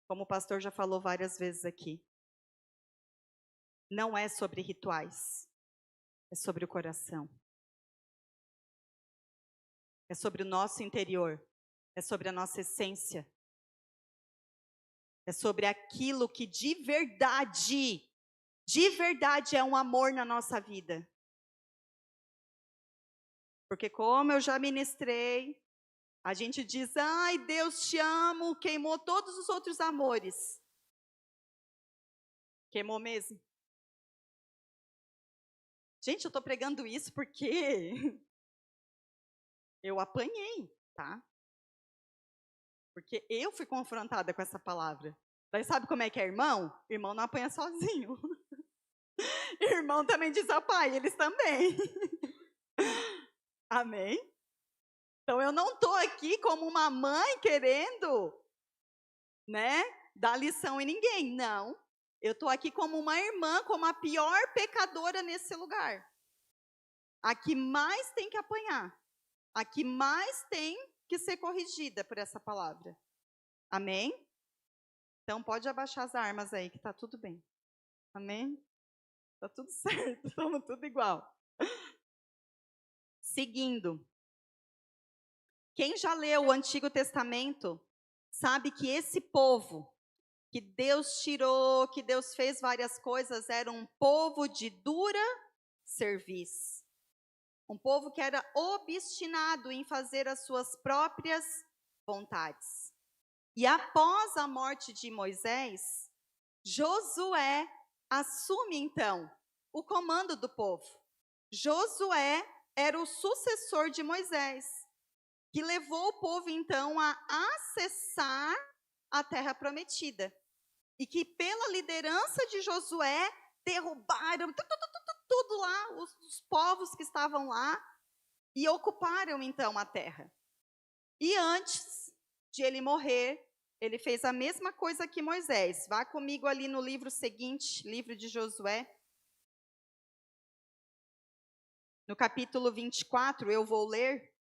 Como o pastor já falou várias vezes aqui. Não é sobre rituais. É sobre o coração. É sobre o nosso interior. É sobre a nossa essência. É sobre aquilo que de verdade é um amor na nossa vida. Porque como eu já ministrei, a gente diz, ai, Deus te amo, queimou todos os outros amores. Queimou mesmo? Gente, eu estou pregando isso porque eu apanhei, tá? Porque eu fui confrontada com essa palavra. Daí sabe como é que é irmão? Irmão não apanha sozinho. Irmão também diz ao pai, eles também. Amém? Então eu não estou aqui como uma mãe querendo, né, dar lição em ninguém. Não. Eu estou aqui como uma irmã, como a pior pecadora nesse lugar. A que mais tem que apanhar. A que mais tem que ser corrigida por essa palavra. Amém? Então pode abaixar as armas aí, que está tudo bem. Amém? Está tudo certo, estamos tudo igual. Seguindo. Quem já leu o Antigo Testamento sabe que esse povo que Deus tirou, que Deus fez várias coisas, era um povo de dura cerviz. Um povo que era obstinado em fazer as suas próprias vontades. E após a morte de Moisés, Josué assume então o comando do povo. Josué era o sucessor de Moisés, que levou o povo então a acessar a terra prometida. E que pela liderança de Josué, derrubaram tudo lá, os povos que estavam lá, e ocuparam então a terra. E antes de ele morrer, ele fez a mesma coisa que Moisés. Vá comigo ali no livro seguinte, livro de Josué. No capítulo 24, eu vou ler.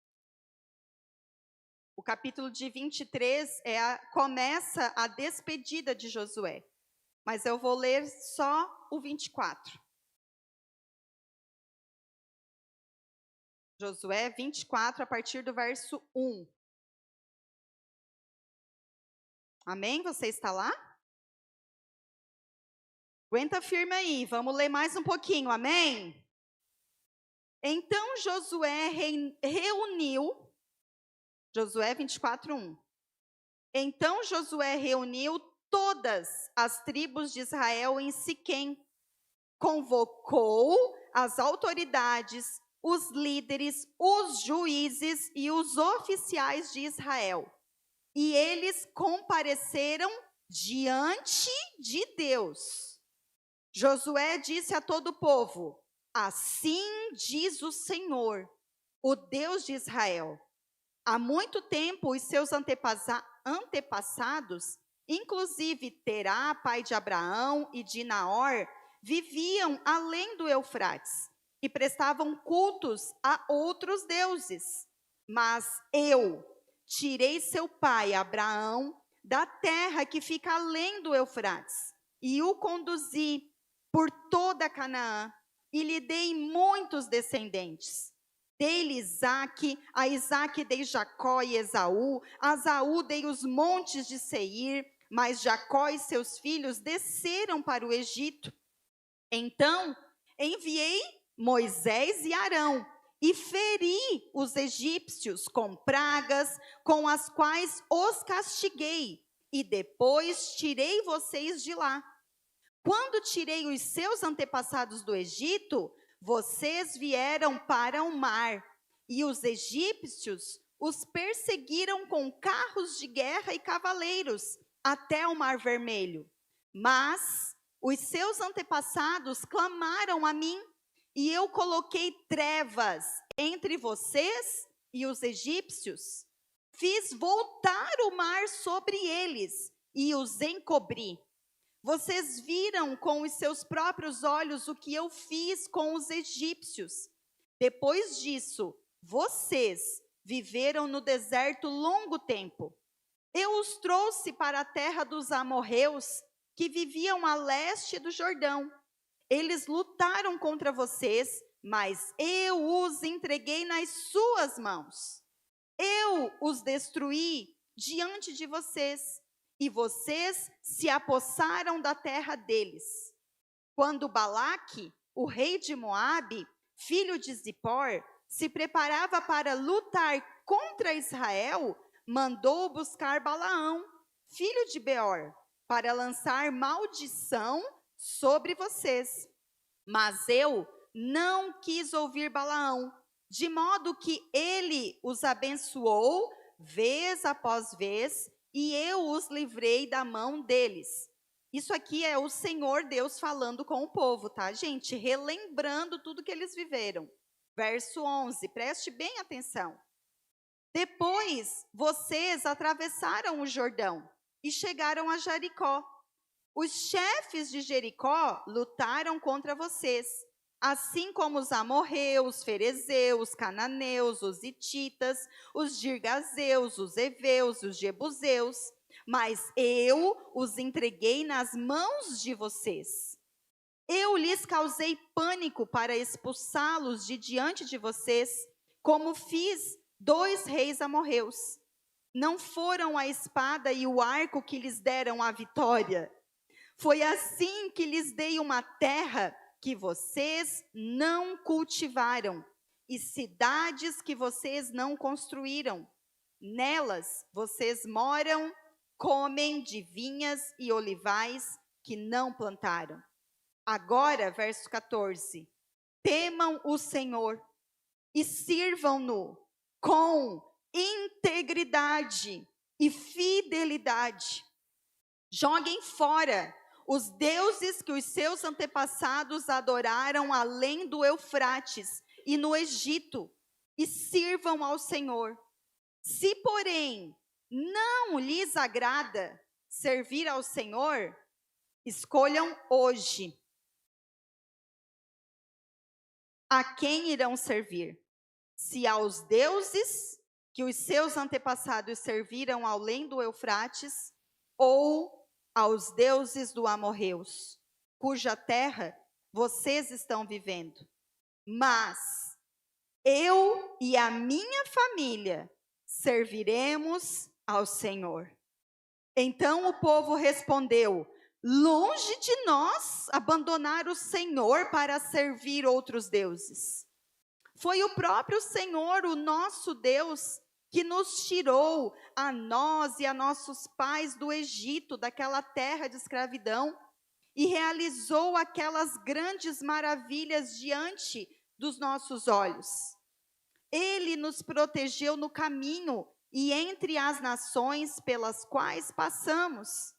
O capítulo de 23 começa a despedida de Josué. Mas eu vou ler só o 24. Josué 24, a partir do verso 1. Amém? Você está lá? Aguenta firme aí, vamos ler mais um pouquinho, amém? Então Josué reuniu, Josué 24, 1. Então Josué reuniu todas as tribos de Israel em Siquém, convocou as autoridades, os líderes, os juízes e os oficiais de Israel. E eles compareceram diante de Deus. Josué disse a todo o povo: assim diz o Senhor, o Deus de Israel. Há muito tempo os seus antepassados, inclusive Terá, pai de Abraão, e de Naor, viviam além do Eufrates e prestavam cultos a outros deuses. Mas eu tirei seu pai Abraão da terra que fica além do Eufrates e o conduzi por toda Canaã e lhe dei muitos descendentes. Dei-lhe a Isaque dei Jacó e Esaú, a Esaú dei os montes de Seir, mas Jacó e seus filhos desceram para o Egito. Então enviei Moisés e Arão, e feri os egípcios com pragas, com as quais os castiguei, e depois tirei vocês de lá. Quando tirei os seus antepassados do Egito, vocês vieram para o mar, e os egípcios os perseguiram com carros de guerra e cavaleiros, até o Mar Vermelho. Mas os seus antepassados clamaram a mim, e eu coloquei trevas entre vocês e os egípcios. Fiz voltar o mar sobre eles e os encobri. Vocês viram com os seus próprios olhos o que eu fiz com os egípcios. Depois disso, vocês viveram no deserto longo tempo. Eu os trouxe para a terra dos amorreus, que viviam a leste do Jordão. Eles lutaram contra vocês, mas eu os entreguei nas suas mãos. Eu os destruí diante de vocês, e vocês se apossaram da terra deles. Quando Balaque, o rei de Moabe, filho de Zippor, se preparava para lutar contra Israel, mandou buscar Balaão, filho de Beor, para lançar maldição sobre vocês. Mas eu não quis ouvir Balaão, de modo que ele os abençoou vez após vez, e eu os livrei da mão deles. Isso aqui é o Senhor Deus falando com o povo, tá, gente? Relembrando tudo que eles viveram. Verso 11, preste bem atenção. Depois, vocês atravessaram o Jordão e chegaram a Jericó. Os chefes de Jericó lutaram contra vocês, assim como os amorreus, ferezeus, cananeus, os hititas, os girgazeus, os heveus, os jebuseus, mas eu os entreguei nas mãos de vocês. Eu lhes causei pânico para expulsá-los de diante de vocês, como fiz 2 reis amorreus. Não foram a espada e o arco que lhes deram a vitória. Foi assim que lhes dei uma terra que vocês não cultivaram, e cidades que vocês não construíram. Nelas vocês moram, comem de vinhas e olivais que não plantaram. Agora, verso 14. Temam o Senhor e sirvam-no com integridade e fidelidade. Joguem fora os deuses que os seus antepassados adoraram além do Eufrates e no Egito, e sirvam ao Senhor. Se, porém, não lhes agrada servir ao Senhor, escolham hoje a quem irão servir, se aos deuses que os seus antepassados serviram além do Eufrates, ou aos deuses do amorreus, cuja terra vocês estão vivendo. Mas eu e a minha família serviremos ao Senhor. Então o povo respondeu: longe de nós abandonar o Senhor para servir outros deuses. Foi o próprio Senhor, o nosso Deus, que nos tirou, a nós e a nossos pais, do Egito, daquela terra de escravidão, e realizou aquelas grandes maravilhas diante dos nossos olhos. Ele nos protegeu no caminho e entre as nações pelas quais passamos.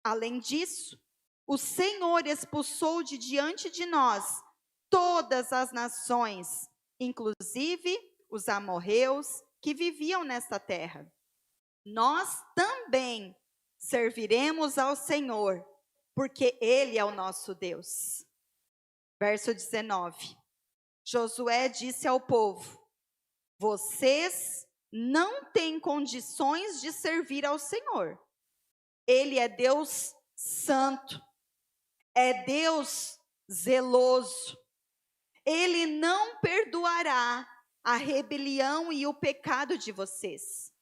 Além disso, o Senhor expulsou de diante de nós todas as nações, inclusive os amorreus que viviam nesta terra. Nós também serviremos ao Senhor, porque Ele é o nosso Deus. Verso 19. Josué disse ao povo: vocês não têm condições de servir ao Senhor. Ele é Deus santo, é Deus zeloso. Ele não perdoará a rebelião e o pecado de vocês.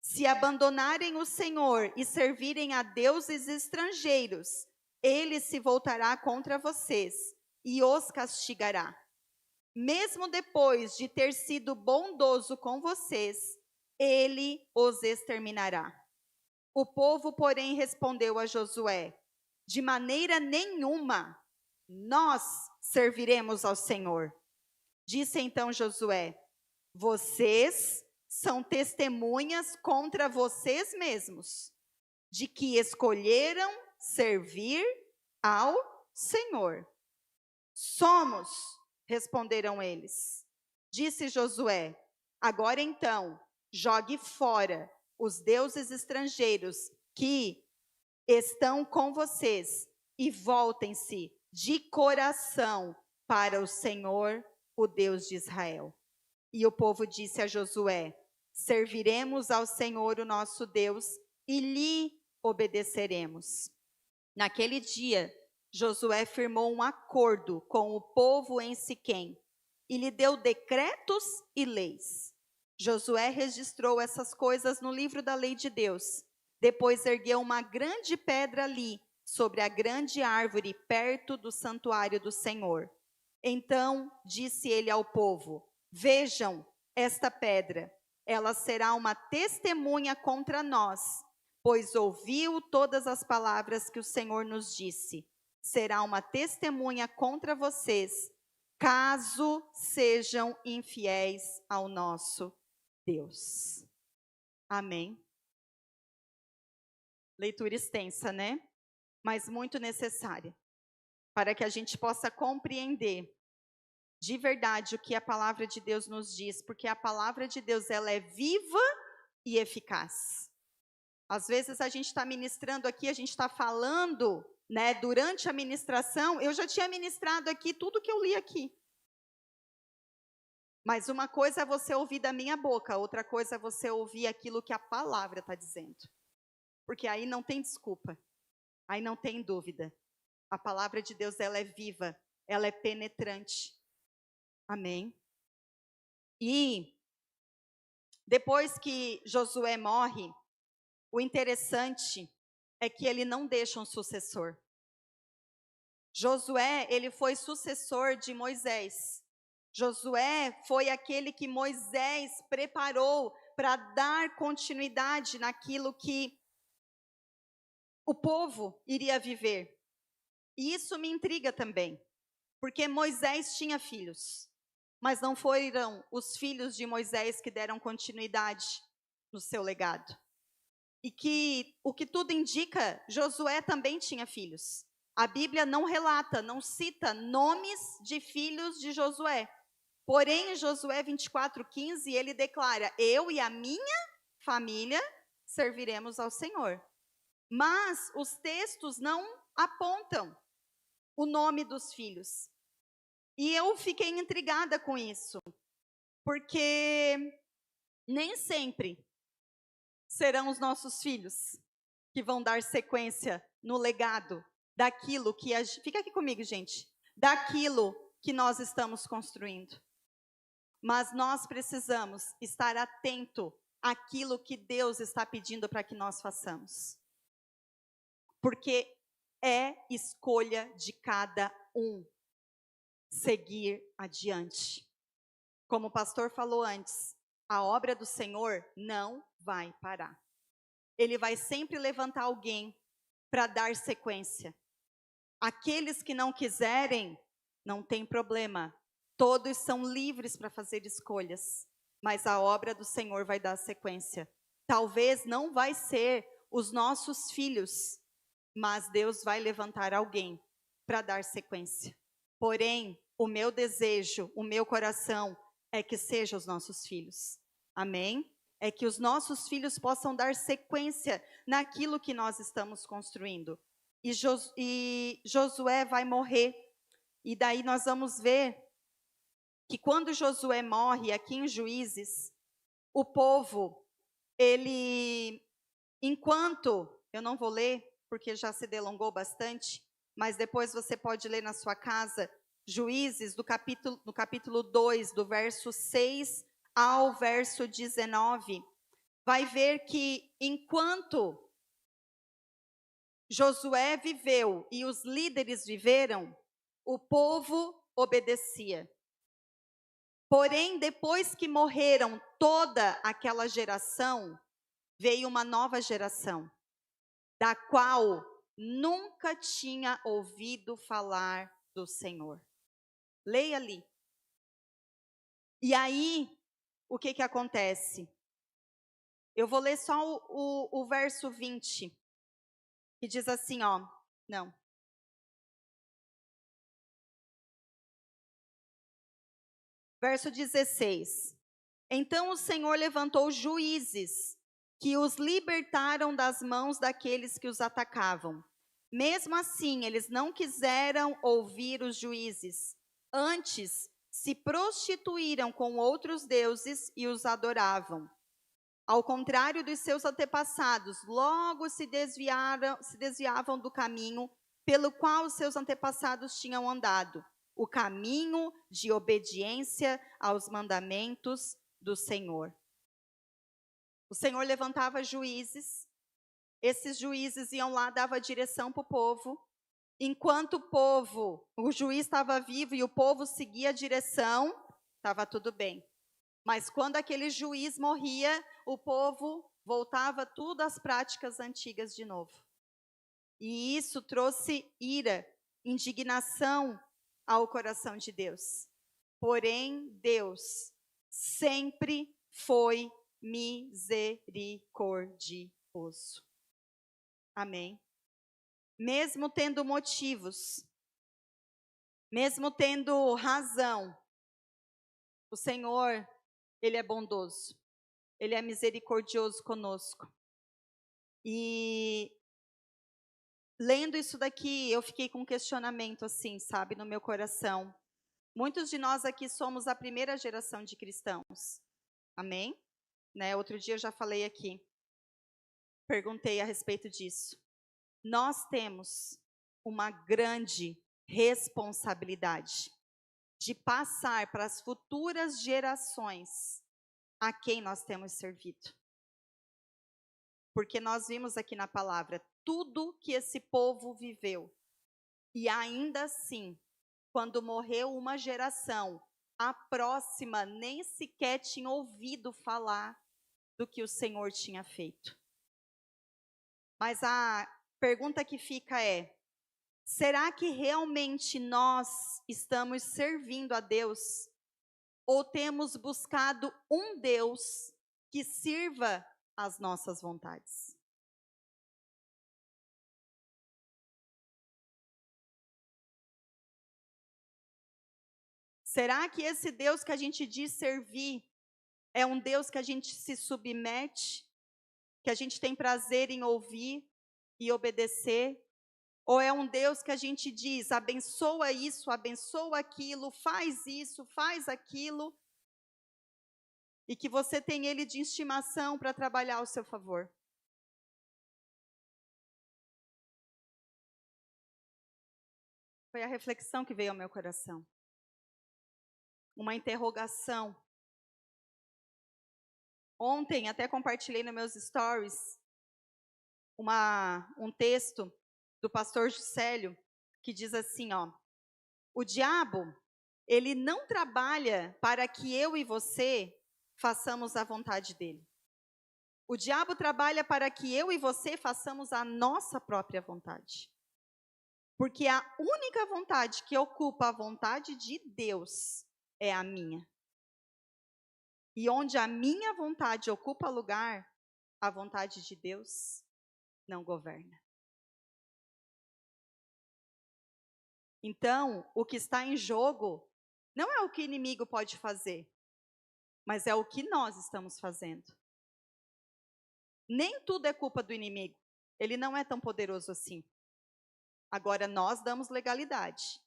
Se abandonarem o Senhor e servirem a deuses estrangeiros, Ele se voltará contra vocês e os castigará. Mesmo depois de ter sido bondoso com vocês, Ele os exterminará. O povo, porém, respondeu a Josué: de maneira nenhuma nós serviremos ao Senhor. Disse então Josué: vocês são testemunhas contra vocês mesmos, de que escolheram servir ao Senhor. Somos, responderam eles. Disse Josué: agora então, jogue fora os deuses estrangeiros que estão com vocês e voltem-se de coração para o Senhor, o Deus de Israel. E o povo disse a Josué: serviremos ao Senhor, o nosso Deus, e lhe obedeceremos. Naquele dia, Josué firmou um acordo com o povo em Siquém e lhe deu decretos e leis. Josué registrou essas coisas no livro da lei de Deus. Depois ergueu uma grande pedra ali, sobre a grande árvore, perto do santuário do Senhor. Então disse ele ao povo: vejam esta pedra, ela será uma testemunha contra nós, pois ouviu todas as palavras que o Senhor nos disse. Será uma testemunha contra vocês, caso sejam infiéis ao nosso Deus. Amém. Leitura extensa, né? Mas muito necessária, para que a gente possa compreender de verdade o que a palavra de Deus nos diz, porque a palavra de Deus, ela é viva e eficaz. Às vezes a gente está ministrando aqui, a gente está falando, né, durante a ministração, eu já tinha ministrado aqui tudo que eu li aqui. Mas uma coisa é você ouvir da minha boca, outra coisa é você ouvir aquilo que a palavra está dizendo. Porque aí não tem desculpa, aí não tem dúvida. A palavra de Deus, ela é viva, ela é penetrante. Amém? E depois que Josué morre, o interessante é que ele não deixa um sucessor. Josué, ele foi sucessor de Moisés. Josué foi aquele que Moisés preparou para dar continuidade naquilo que o povo iria viver. E isso me intriga também, porque Moisés tinha filhos, mas não foram os filhos de Moisés que deram continuidade no seu legado. E que, o que tudo indica, Josué também tinha filhos. A Bíblia não relata, não cita nomes de filhos de Josué. Porém, em Josué 24:15, ele declara: eu e a minha família serviremos ao Senhor. Mas os textos não apontam o nome dos filhos. E eu fiquei intrigada com isso, porque nem sempre serão os nossos filhos que vão dar sequência no legado daquilo que fica aqui comigo, gente, daquilo que nós estamos construindo. Mas nós precisamos estar atento àquilo que Deus está pedindo para que nós façamos. Porque é escolha de cada um seguir adiante. Como o pastor falou antes, a obra do Senhor não vai parar. Ele vai sempre levantar alguém para dar sequência. Aqueles que não quiserem, não tem problema. Todos são livres para fazer escolhas, mas a obra do Senhor vai dar sequência. Talvez não vai ser os nossos filhos, mas Deus vai levantar alguém para dar sequência. Porém, o meu desejo, o meu coração é que sejam os nossos filhos. Amém? É que os nossos filhos possam dar sequência naquilo que nós estamos construindo. E Josué vai morrer. E daí nós vamos ver que quando Josué morre, aqui em Juízes, o povo, enquanto, eu não vou ler, porque já se delongou bastante, mas depois você pode ler na sua casa, Juízes, no capítulo 2, do verso 6 ao verso 19, vai ver que enquanto Josué viveu e os líderes viveram, o povo obedecia. Porém, depois que morreram toda aquela geração, veio uma nova geração, da qual nunca tinha ouvido falar do Senhor. Leia ali. E aí, o que acontece? Eu vou ler só o verso 20, que diz assim, ó, não. Verso 16. Então o Senhor levantou juízes, que os libertaram das mãos daqueles que os atacavam. Mesmo assim, eles não quiseram ouvir os juízes. Antes, se prostituíram com outros deuses e os adoravam. Ao contrário dos seus antepassados, logo se desviavam do caminho pelo qual os seus antepassados tinham andado, o caminho de obediência aos mandamentos do Senhor. O Senhor levantava juízes, esses juízes iam lá, dava direção para o povo. Enquanto o juiz estava vivo e o povo seguia a direção, estava tudo bem. Mas quando aquele juiz morria, o povo voltava tudo às práticas antigas de novo. E isso trouxe ira, indignação ao coração de Deus. Porém, Deus sempre foi misericordioso. Amém? Mesmo tendo motivos, mesmo tendo razão, o Senhor, Ele é bondoso, Ele é misericordioso conosco. E lendo isso daqui, eu fiquei com um questionamento assim, sabe, no meu coração. Muitos de nós aqui somos a primeira geração de cristãos. Amém? Né? Outro dia eu já falei aqui, perguntei a respeito disso. Nós temos uma grande responsabilidade de passar para as futuras gerações a quem nós temos servido. Porque nós vimos aqui na palavra tudo que esse povo viveu. E ainda assim, quando morreu uma geração, a próxima nem sequer tinha ouvido falar do que o Senhor tinha feito. Mas a pergunta que fica é: será que realmente nós estamos servindo a Deus? Ou temos buscado um Deus que sirva às nossas vontades? Será que esse Deus que a gente diz servir é um Deus que a gente se submete, que a gente tem prazer em ouvir e obedecer? Ou é um Deus que a gente diz, abençoa isso, abençoa aquilo, faz isso, faz aquilo, e que você tem Ele de estimação para trabalhar ao seu favor? Foi a reflexão que veio ao meu coração. Uma interrogação. Ontem até compartilhei nos meus stories um texto do pastor Juscelio, que diz assim, ó: o diabo, ele não trabalha para que eu e você façamos a vontade dele. O diabo trabalha para que eu e você façamos a nossa própria vontade. Porque a única vontade que ocupa a vontade de Deus é a minha. E onde a minha vontade ocupa lugar, a vontade de Deus não governa. Então, o que está em jogo não é o que o inimigo pode fazer, mas é o que nós estamos fazendo. Nem tudo é culpa do inimigo. Ele não é tão poderoso assim. Agora, nós damos legalidade,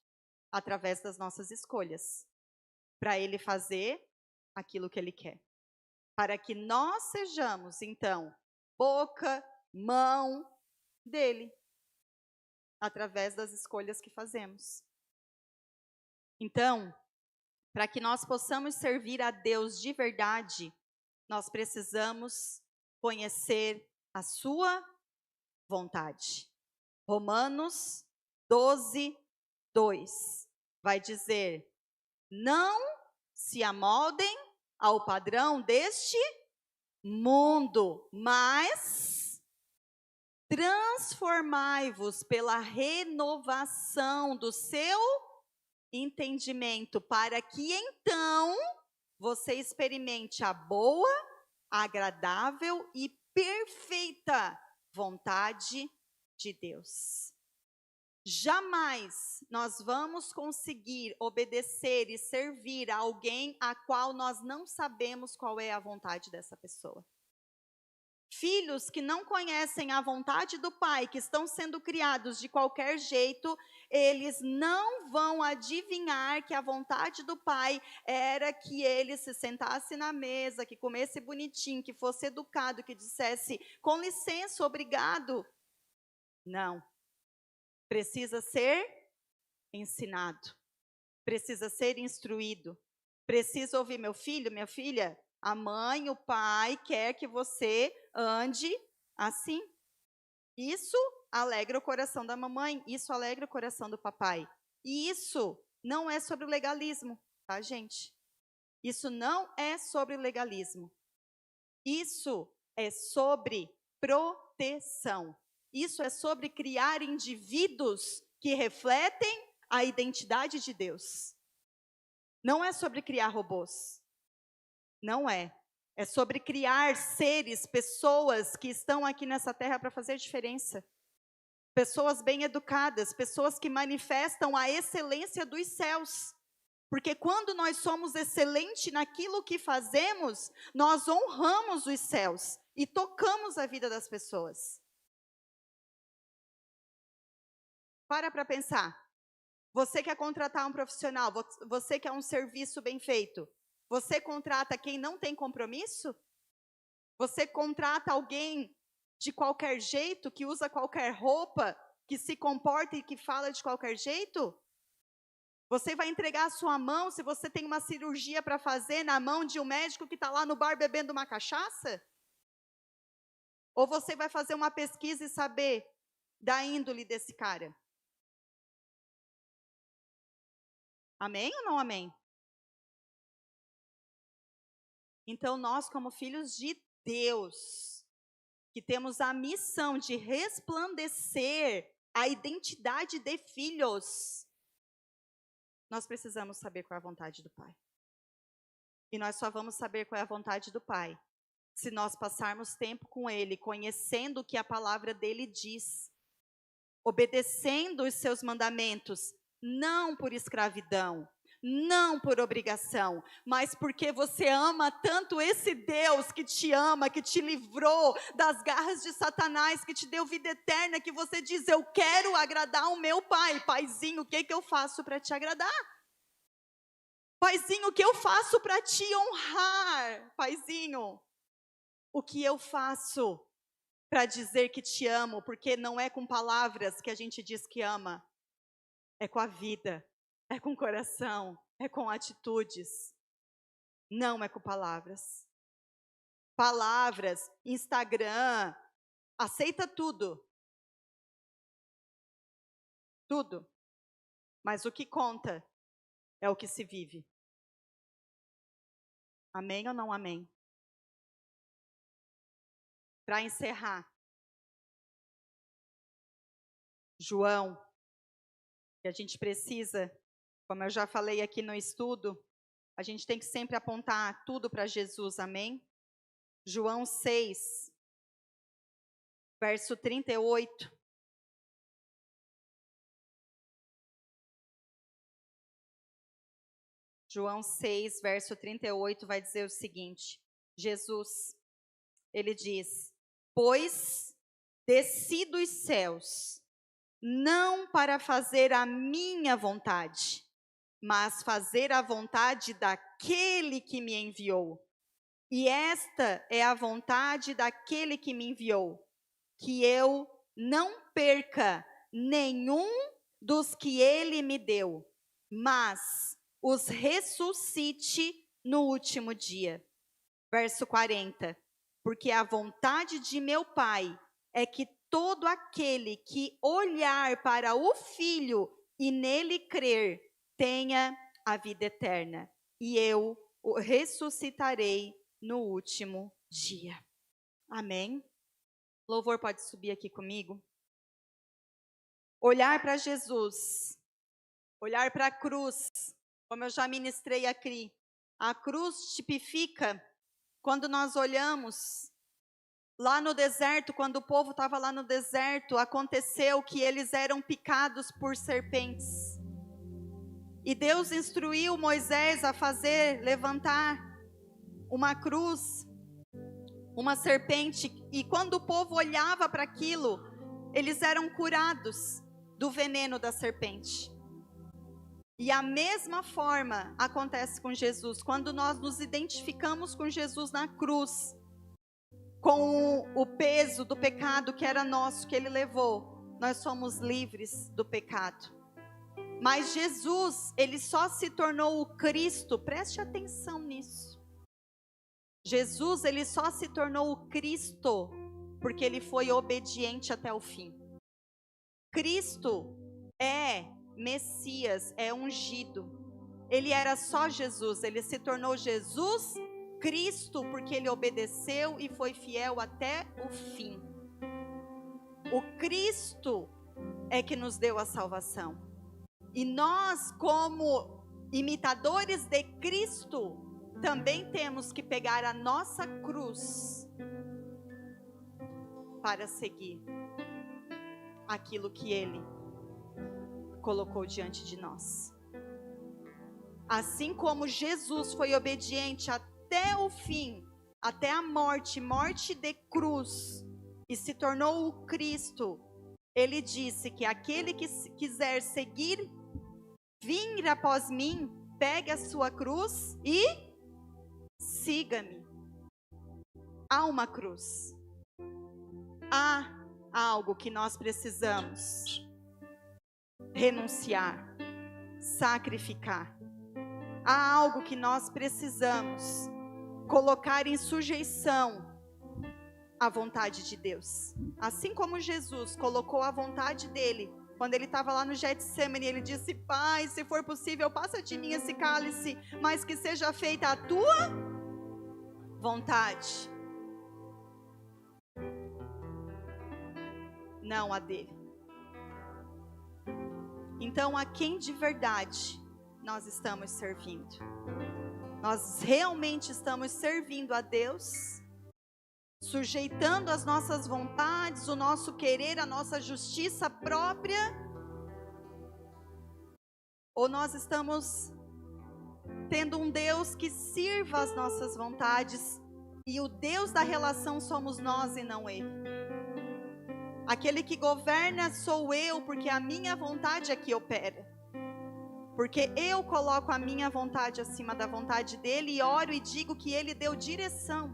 através das nossas escolhas, para ele fazer aquilo que ele quer. Para que nós sejamos, então, boca, mão dele, através das escolhas que fazemos. Então, para que nós possamos servir a Deus de verdade, nós precisamos conhecer a sua vontade. Romanos 12, 2 vai dizer: não se amoldem ao padrão deste mundo, mas transformai-vos pela renovação do seu entendimento, para que então você experimente a boa, agradável e perfeita vontade de Deus. Jamais nós vamos conseguir obedecer e servir a alguém a qual nós não sabemos qual é a vontade dessa pessoa. Filhos que não conhecem a vontade do Pai, que estão sendo criados de qualquer jeito, eles não vão adivinhar que a vontade do Pai era que ele se sentasse na mesa, que comesse bonitinho, que fosse educado, que dissesse com licença, obrigado. Não. Precisa ser ensinado, precisa ser instruído, precisa ouvir: meu filho, minha filha, a mãe, o pai quer que você ande assim. Isso alegra o coração da mamãe, isso alegra o coração do papai. E isso não é sobre legalismo, tá, gente? Isso não é sobre legalismo. Isso é sobre proteção. Isso é sobre criar indivíduos que refletem a identidade de Deus. Não é sobre criar robôs. Não é. É sobre criar seres, pessoas que estão aqui nessa terra para fazer diferença. Pessoas bem educadas, pessoas que manifestam a excelência dos céus. Porque quando nós somos excelentes naquilo que fazemos, nós honramos os céus e tocamos a vida das pessoas. Para pensar. Você quer contratar um profissional, você quer um serviço bem feito. Você contrata quem não tem compromisso? Você contrata alguém de qualquer jeito, que usa qualquer roupa, que se comporta e que fala de qualquer jeito? Você vai entregar a sua mão, se você tem uma cirurgia para fazer, na mão de um médico que está lá no bar bebendo uma cachaça? Ou você vai fazer uma pesquisa e saber da índole desse cara? Amém ou não amém? Então nós, como filhos de Deus, que temos a missão de resplandecer a identidade de filhos, nós precisamos saber qual é a vontade do Pai. E nós só vamos saber qual é a vontade do Pai se nós passarmos tempo com Ele, conhecendo o que a palavra dele diz, obedecendo os seus mandamentos, não por escravidão, não por obrigação, mas porque você ama tanto esse Deus que te ama, que te livrou das garras de Satanás, que te deu vida eterna, que você diz: eu quero agradar o meu pai. Paizinho, o que eu faço para te agradar? Paizinho, o que eu faço para te honrar? Paizinho, o que eu faço para dizer que te amo? Porque não é com palavras que a gente diz que ama, é com a vida, é com o coração, é com atitudes, não é com palavras. Palavras, Instagram, aceita tudo, tudo, mas o que conta é o que se vive. Amém ou não amém? Para encerrar, João, que a gente precisa, como eu já falei aqui no estudo, a gente tem que sempre apontar tudo para Jesus, amém? João 6, verso 38. João 6, verso 38 vai dizer o seguinte: Jesus, ele diz: pois desci dos céus, não para fazer a minha vontade, mas fazer a vontade daquele que me enviou. E esta é a vontade daquele que me enviou, que eu não perca nenhum dos que ele me deu, mas os ressuscite no último dia. Verso 40. Porque a vontade de meu Pai é que todo aquele que olhar para o Filho e nele crer, tenha a vida eterna, e eu o ressuscitarei no último dia. Amém? Louvor pode subir aqui comigo. Olhar para Jesus, olhar para a cruz, como eu já ministrei aqui. A cruz tipifica, quando nós olhamos lá no deserto, quando o povo estava lá no deserto, aconteceu que eles eram picados por serpentes. E Deus instruiu Moisés a levantar uma cruz, uma serpente, e quando o povo olhava para aquilo, eles eram curados do veneno da serpente. E a mesma forma acontece com Jesus, quando nós nos identificamos com Jesus na cruz, com o peso do pecado que era nosso, que ele levou, nós somos livres do pecado. Mas Jesus, ele só se tornou o Cristo, preste atenção nisso. Jesus, ele só se tornou o Cristo porque ele foi obediente até o fim. Cristo é Messias, é ungido. Ele era só Jesus, ele se tornou Jesus Cristo porque ele obedeceu e foi fiel até o fim. O Cristo é que nos deu a salvação. E nós, como imitadores de Cristo, também temos que pegar a nossa cruz para seguir aquilo que ele colocou diante de nós. Assim como Jesus foi obediente até o fim, até a morte de cruz, e se tornou o Cristo, ele disse que aquele que quiser vir após mim, pegue a sua cruz e siga-me. Há uma cruz. Há algo que nós precisamos renunciar, sacrificar. Há algo que nós precisamos colocar em sujeição à vontade de Deus. Assim como Jesus colocou a vontade dele, quando ele estava lá no Getsemane, ele disse: Pai, se for possível, passa de mim esse cálice, mas que seja feita a tua vontade, não a dele. Então, a quem de verdade nós estamos servindo? Nós realmente estamos servindo a Deus, sujeitando as nossas vontades, o nosso querer, a nossa justiça própria? Ou nós estamos tendo um Deus que sirva as nossas vontades, e o Deus da relação somos nós e não Ele. Aquele que governa sou eu, porque a minha vontade é que opera. Porque eu coloco a minha vontade acima da vontade dele e oro e digo que ele deu direção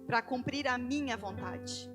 para cumprir a minha vontade.